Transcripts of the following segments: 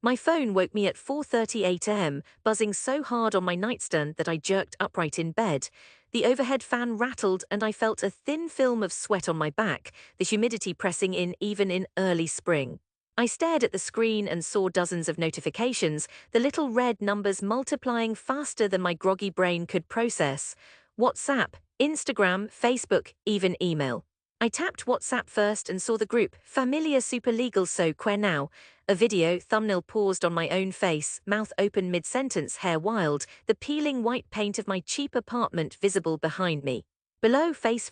My phone woke me at 4:38 a.m., buzzing so hard on my nightstand that I jerked upright in bed. The overhead fan rattled and I felt a thin film of sweat on my back, the humidity pressing in even in early spring. I stared at the screen and saw dozens of notifications, the little red numbers multiplying faster than my groggy brain could process. WhatsApp, Instagram, Facebook, even email. I tapped WhatsApp first and saw the group, Familiar Super Legal So Queer Now. A video thumbnail paused on my own face, mouth open mid-sentence, hair wild, the peeling white paint of my cheap apartment visible behind me. Below, face,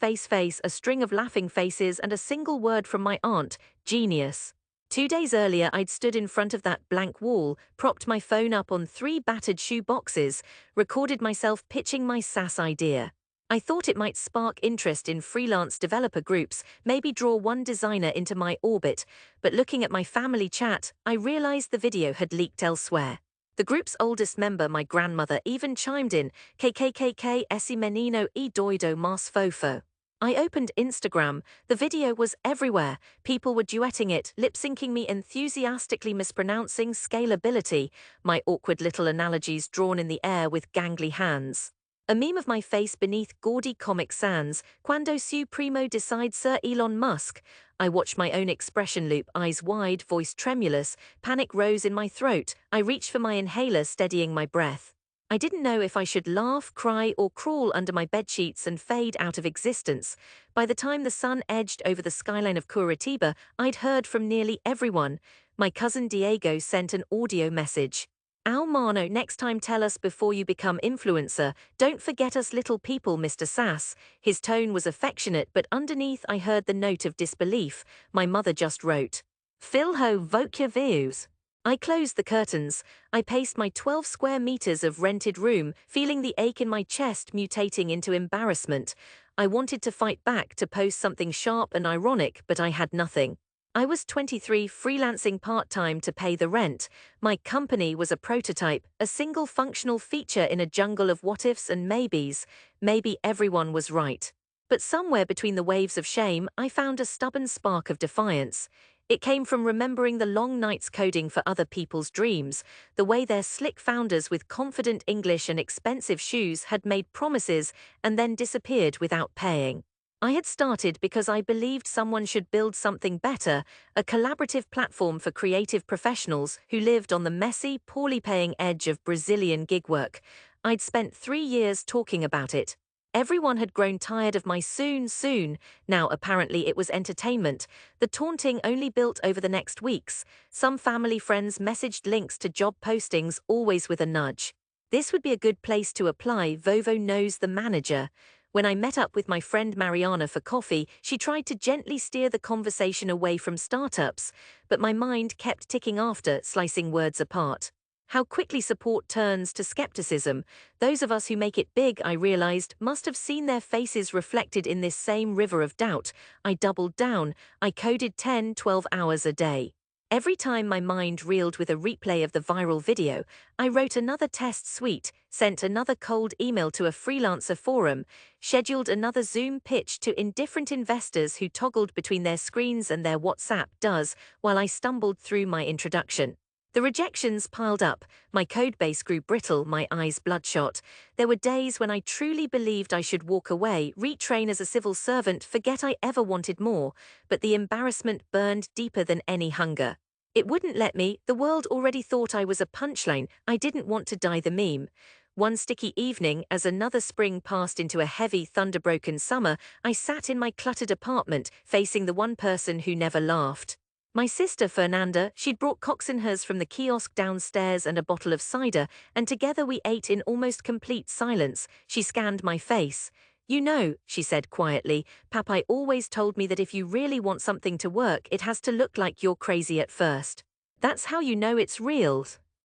a string of laughing faces and a single word from my aunt, genius. 2 days earlier, I'd stood in front of that blank wall, propped my phone up on 3 battered shoe boxes, recorded myself pitching my SaaS idea. I thought it might spark interest in freelance developer groups, maybe draw one designer into my orbit, but looking at my family chat, I realized the video had leaked elsewhere. The group's oldest member, my grandmother, even chimed in, KKKK esse menino e doido mas fofo. I opened Instagram. The video was everywhere. People were duetting it, lip-syncing me enthusiastically mispronouncing scalability, my awkward little analogies drawn in the air with gangly hands. A meme of my face beneath gaudy Comic Sans, Quando su primo decide Sir Elon Musk. I watched my own expression loop, eyes wide, voice tremulous, panic rose in my throat. I reached for my inhaler, steadying my breath. I didn't know if I should laugh, cry, or crawl under my bedsheets and fade out of existence. By the time the sun edged over the skyline of Curitiba, I'd heard from nearly everyone. My cousin Diego sent an audio message. Ao mano, next time tell us before you become influencer. Don't forget us little people, Mr. SaaS. His tone was affectionate, but underneath I heard the note of disbelief. My mother just wrote, Phil ho voke your views. I closed the curtains. I paced my 12 square meters of rented room, feeling the ache in my chest mutating into embarrassment. I wanted to fight back, to post something sharp and ironic, but I had nothing. I was 23, freelancing part-time to pay the rent. My company was a prototype, a single functional feature in a jungle of what-ifs and maybes. Maybe everyone was right. But somewhere between the waves of shame, I found a stubborn spark of defiance. It came from remembering the long nights coding for other people's dreams, the way their slick founders with confident English and expensive shoes had made promises and then disappeared without paying. I had started because I believed someone should build something better, a collaborative platform for creative professionals who lived on the messy, poorly paying edge of Brazilian gig work. I'd spent 3 years talking about it. Everyone had grown tired of my soon. Now apparently it was entertainment. The taunting only built over the next weeks. Some family friends messaged links to job postings, always with a nudge. This would be a good place to apply, Vovo knows the manager. When I met up with my friend Mariana for coffee, she tried to gently steer the conversation away from startups, but my mind kept ticking after, slicing words apart. How quickly support turns to skepticism. Those of us who make it big, I realized, must have seen their faces reflected in this same river of doubt. I doubled down. I coded 10, 12 hours a day. Every time my mind reeled with a replay of the viral video, I wrote another test suite, sent another cold email to a freelancer forum, scheduled another Zoom pitch to indifferent investors who toggled between their screens and their WhatsApp does while I stumbled through my introduction. The rejections piled up, my codebase grew brittle, my eyes bloodshot. There were days when I truly believed I should walk away, retrain as a civil servant, forget I ever wanted more, but the embarrassment burned deeper than any hunger. It wouldn't let me. The world already thought I was a punchline. I didn't want to die the meme. One sticky evening, as another spring passed into a heavy, thunder-broken summer, I sat in my cluttered apartment, facing the one person who never laughed. My sister Fernanda. She'd brought coxinhas from the kiosk downstairs and a bottle of cider, and together we ate in almost complete silence. She scanned my face. You know, she said quietly, Papai always told me that if you really want something to work, it has to look like you're crazy at first. That's how you know it's real.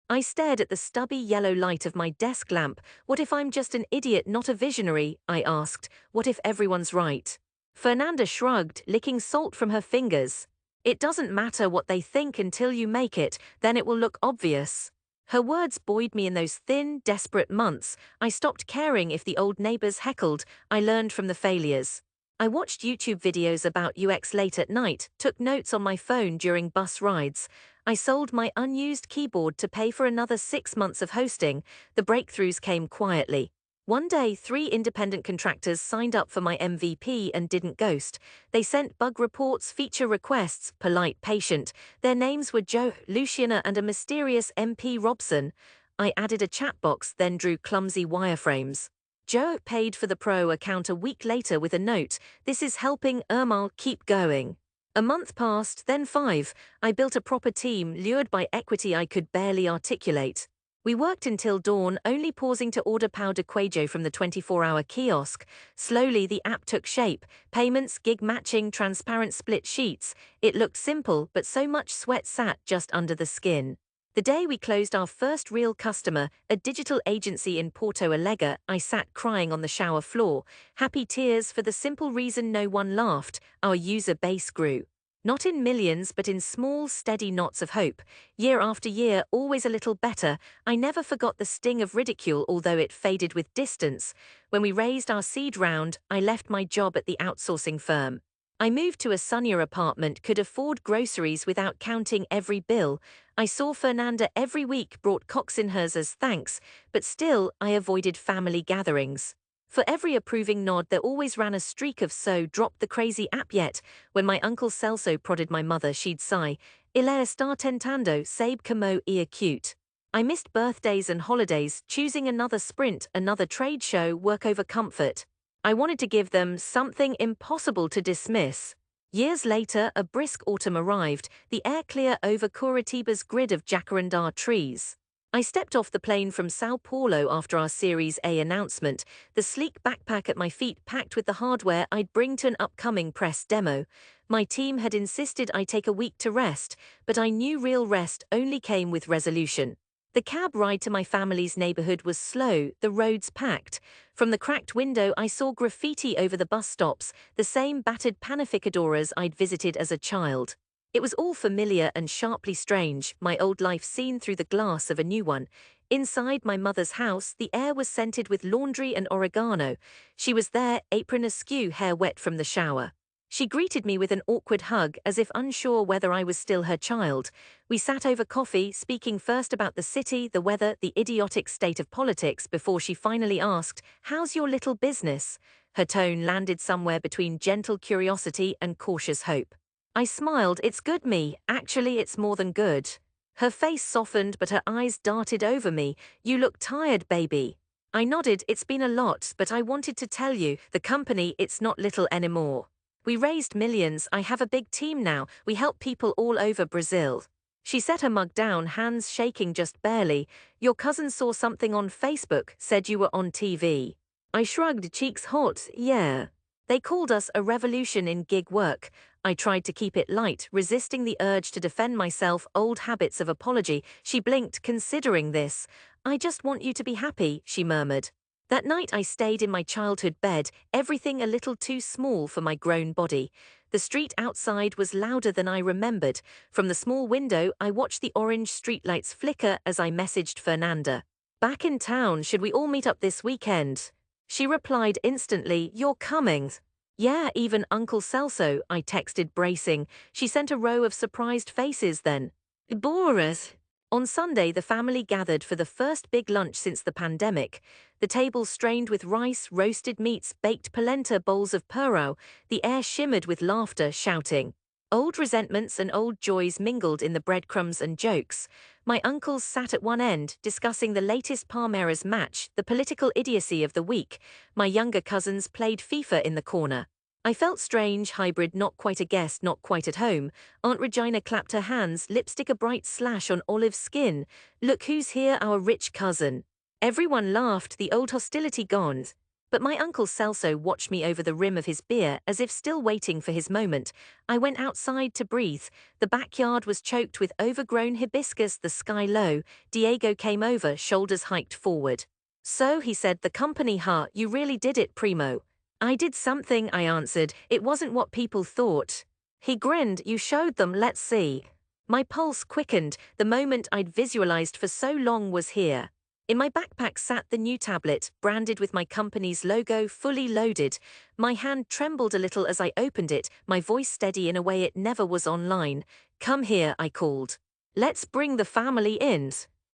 I stared at the stubby yellow light of my desk lamp. What if I'm just an idiot, not a visionary? I asked. What if everyone's right? Fernanda shrugged, licking salt from her fingers. It doesn't matter what they think until you make it, then it will look obvious. Her words buoyed me in those thin, desperate months. I stopped caring if the old neighbors heckled. I learned from the failures. I watched YouTube videos about UX late at night, took notes on my phone during bus rides. I sold my unused keyboard to pay for another 6 months of hosting. The breakthroughs came quietly. One day, 3 independent contractors signed up for my MVP and didn't ghost. They sent bug reports, feature requests, polite, patient. Their names were Joe, Luciana, and a mysterious MP Robson. I added a chat box, then drew clumsy wireframes. Joe paid for the pro account a week later with a note, "This is helping Ermal keep going." A month passed, then 5. I built a proper team, lured by equity I could barely articulate. We worked until dawn, only pausing to order pão de queijo from the 24-hour kiosk. Slowly, the app took shape. Payments, gig matching, transparent split sheets. It looked simple, but so much sweat sat just under the skin. The day we closed our first real customer, a digital agency in Porto Alegre, I sat crying on the shower floor. Happy tears for the simple reason no one laughed. Our user base grew. Not in millions, but in small, steady knots of hope. Year after year, always a little better. I never forgot the sting of ridicule, although it faded with distance. When we raised our seed round, I left my job at the outsourcing firm. I moved to a sunnier apartment, could afford groceries without counting every bill. I saw Fernanda every week, brought cocksinhers as thanks, but still I avoided family gatherings. For every approving nod there always ran a streak of "so dropped the crazy app yet?" When my uncle Celso prodded my mother, she'd sigh, "Ele está tentando, sabe como é cute." I missed birthdays and holidays, choosing another sprint, another trade show, work over comfort. I wanted to give them something impossible to dismiss. Years later, a brisk autumn arrived, the air clear over Curitiba's grid of jacarandá trees. I stepped off the plane from Sao Paulo after our Series A announcement, the sleek backpack at my feet packed with the hardware I'd bring to an upcoming press demo. My team had insisted I take a week to rest, but I knew real rest only came with resolution. The cab ride to my family's neighborhood was slow, the roads packed. From the cracked window I saw graffiti over the bus stops, the same battered panificadoras I'd visited as a child. It was all familiar and sharply strange, my old life seen through the glass of a new one. Inside my mother's house, the air was scented with laundry and oregano. She was there, apron askew, hair wet from the shower. She greeted me with an awkward hug, as if unsure whether I was still her child. We sat over coffee, speaking first about the city, the weather, the idiotic state of politics, before she finally asked, "How's your little business?" Her tone landed somewhere between gentle curiosity and cautious hope. I smiled. "It's good, me. Actually, it's more than good." Her face softened, but her eyes darted over me. "You look tired, baby." I nodded. "It's been a lot, but I wanted to tell you, the company, it's not little anymore. We raised millions, I have a big team now, we help people all over Brazil." She set her mug down, hands shaking just barely. "Your cousin saw something on Facebook, said you were on TV." I shrugged, cheeks hot. "Yeah. They called us a revolution in gig work." I tried to keep it light, resisting the urge to defend myself, old habits of apology. She blinked, considering this. "I just want you to be happy," she murmured. That night I stayed in my childhood bed, everything a little too small for my grown body. The street outside was louder than I remembered. From the small window, I watched the orange streetlights flicker as I messaged Fernanda. "Back in town, should we all meet up this weekend?" She replied instantly, "You're coming." "Yeah, even Uncle Celso," I texted, bracing. She sent a row of surprised faces then. "Boris." On Sunday, the family gathered for the first big lunch since the pandemic. The table strained with rice, roasted meats, baked polenta, bowls of purao. The air shimmered with laughter, shouting. Old resentments and old joys mingled in the breadcrumbs and jokes. My uncles sat at one end, discussing the latest Palmeiras match, the political idiocy of the week. My younger cousins played FIFA in the corner. I felt strange, hybrid, not quite a guest, not quite at home. Aunt Regina clapped her hands, lipstick a bright slash on olive skin. "Look who's here, our rich cousin." Everyone laughed, the old hostility gone. But my Uncle Celso watched me over the rim of his beer, as if still waiting for his moment. I went outside to breathe. The backyard was choked with overgrown hibiscus, the sky low. Diego came over, shoulders hiked forward. "So," he said, "the company, huh? You really did it, primo." "I did something," I answered. "It wasn't what people thought." He grinned. "You showed them, let's see." My pulse quickened. The moment I'd visualized for so long was here. In my backpack sat the new tablet, branded with my company's logo, fully loaded. My hand trembled a little as I opened it, my voice steady in a way it never was online. "Come here," I called. Let's bring the family in.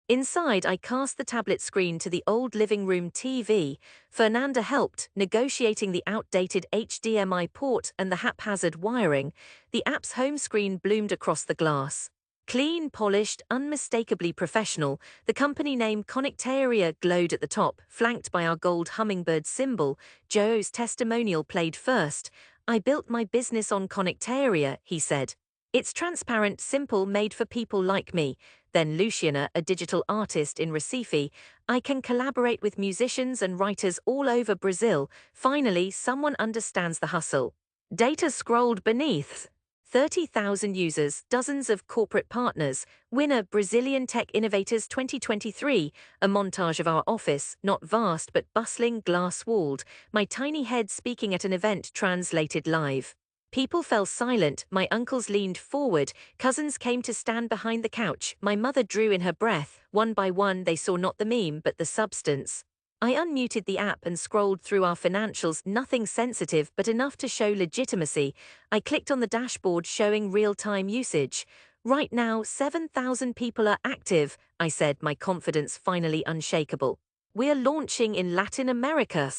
Inside, I cast the tablet screen to the old living room TV. Fernanda helped, negotiating the outdated HDMI port and the haphazard wiring. The app's home screen bloomed across the glass. Clean, polished, unmistakably professional, the company name Connectaria glowed at the top, flanked by our gold hummingbird symbol. Joe's testimonial played first. I built my business on Connectaria, he said. It's transparent, simple, made for people like me. Then Luciana, a digital artist in Recife. I can collaborate with musicians and writers all over Brazil. Finally, someone understands the hustle. Data scrolled beneath. 30,000 users, dozens of corporate partners. Winner Brazilian Tech Innovators 2023. A montage of our office, not vast but bustling, glass-walled. My tiny head speaking at an event translated live. People fell silent, my uncles leaned forward, cousins came to stand behind the couch, my mother drew in her breath. One by one they saw not the meme but the substance. I unmuted the app and scrolled through our financials, nothing sensitive but enough to show legitimacy. I clicked on the dashboard showing real-time usage. Right now, 7,000 people are active, I said, my confidence finally unshakable. We're launching in Latin America.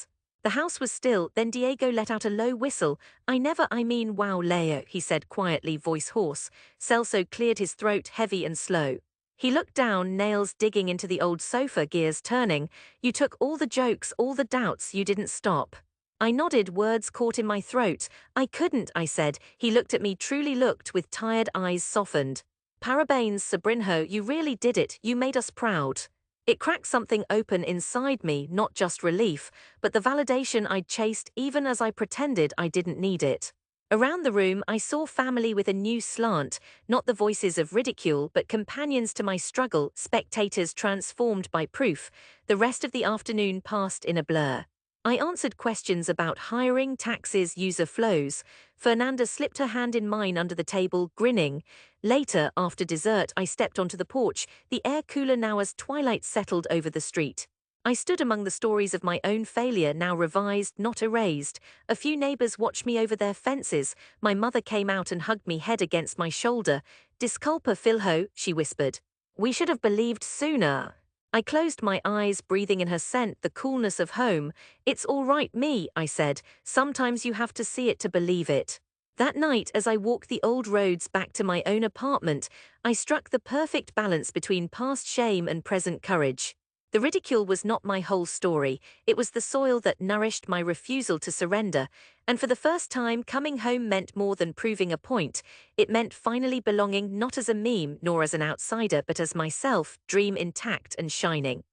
The house was still, then Diego let out a low whistle. I mean wow Leo, he said quietly, voice hoarse. Celso cleared his throat, heavy and slow. He looked down, nails digging into the old sofa, gears turning. You took all the jokes, all the doubts, you didn't stop. I nodded, words caught in my throat. I couldn't, I said. He looked at me, truly looked, with tired eyes softened. Parabéns, Sobrinho, you really did it, you made us proud. It cracked something open inside me, not just relief, but the validation I'd chased even as I pretended I didn't need it. Around the room, I saw family with a new slant, not the voices of ridicule, but companions to my struggle, spectators transformed by proof. The rest of the afternoon passed in a blur. I answered questions about hiring, taxes, user flows. Fernanda slipped her hand in mine under the table, grinning. Later, after dessert, I stepped onto the porch, the air cooler now as twilight settled over the street. I stood among the stories of my own failure, now revised, not erased. A few neighbors watched me over their fences. My mother came out and hugged me, head against my shoulder. Disculpa, Filho, she whispered. We should have believed sooner. I closed my eyes, breathing in her scent, the coolness of home. It's all right, me, I said. Sometimes you have to see it to believe it. That night, as I walked the old roads back to my own apartment, I struck the perfect balance between past shame and present courage. The ridicule was not my whole story. It was the soil that nourished my refusal to surrender. And for the first time, coming home meant more than proving a point. It meant finally belonging not as a meme nor as an outsider, but as myself, dream intact and shining.